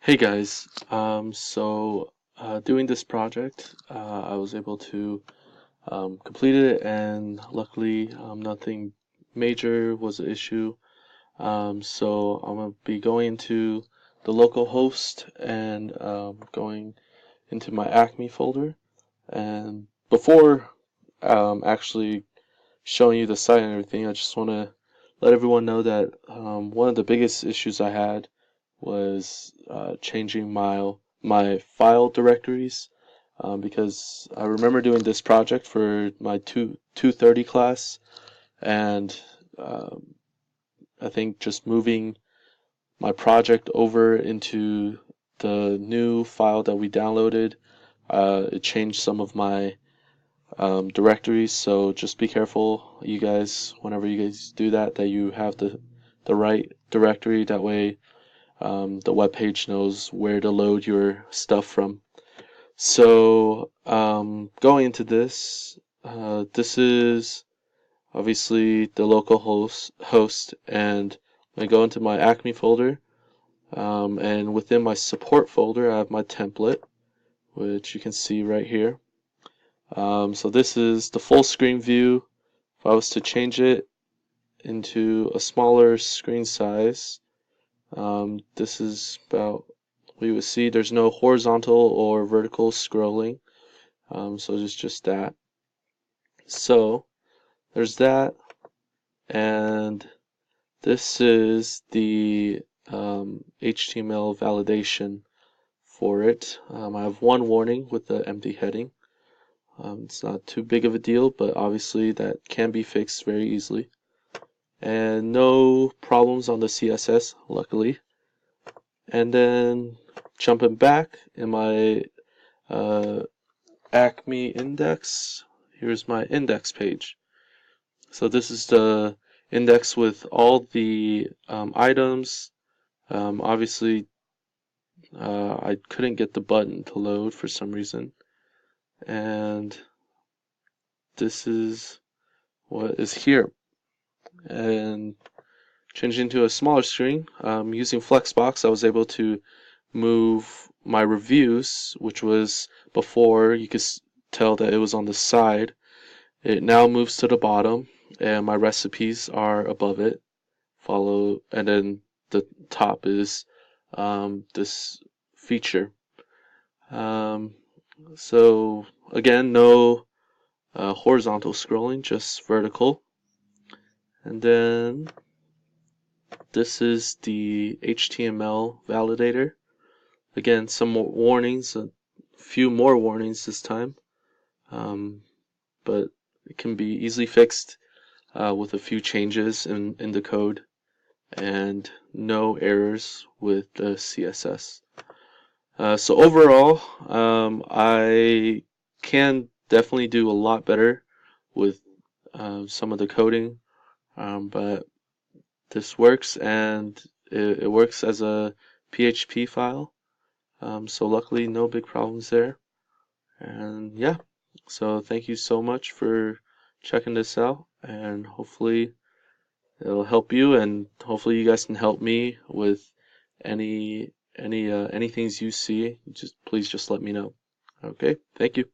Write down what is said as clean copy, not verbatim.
Hey guys, doing this project, I was able to complete it, and luckily nothing major was an issue. So I'm gonna be going into the local host and going into my Acme folder. And before actually showing you the site and everything, I just want to let everyone know that one of the biggest issues I had was changing my file directories, because I remember doing this project for my 230 class, and um, I think just moving my project over into the new file that we downloaded, it changed some of my directories. So just be careful, you guys, whenever you guys do that, that you have the right directory. That way the web page knows where to load your stuff from. So going into this, this is obviously the local host, and I go into my Acme folder, and within my support folder I have my template, which you can see right here. So this is the full screen view. If I was to change it into a smaller screen size, this is about, we would see there's no horizontal or vertical scrolling, so it's just that. So there's that, and this is the HTML validation for it. I have one warning with the empty heading. It's not too big of a deal, but obviously that can be fixed very easily. And no problems on the CSS, luckily. And then jumping back in my Acme index, here's my index page. So this is the index with all the items. Obviously, I couldn't get the button to load for some reason. And this is what is here. And changing to a smaller screen, using Flexbox, I was able to move my reviews, which was before you could tell that it was on the side. It now moves to the bottom, and my recipes are above it. And then the top is this feature. Um, so again, no horizontal scrolling, just vertical. And then this is the HTML validator. Again, some more warnings, a few more warnings this time, but it can be easily fixed with a few changes in the code, and no errors with the CSS. So overall, I can definitely do a lot better with some of the coding, but this works, and it works as a PHP file. So luckily, no big problems there. And yeah, so thank you so much for checking this out, and hopefully it'll help you, and hopefully you guys can help me with any things you see. Please just let me know. Okay, thank you.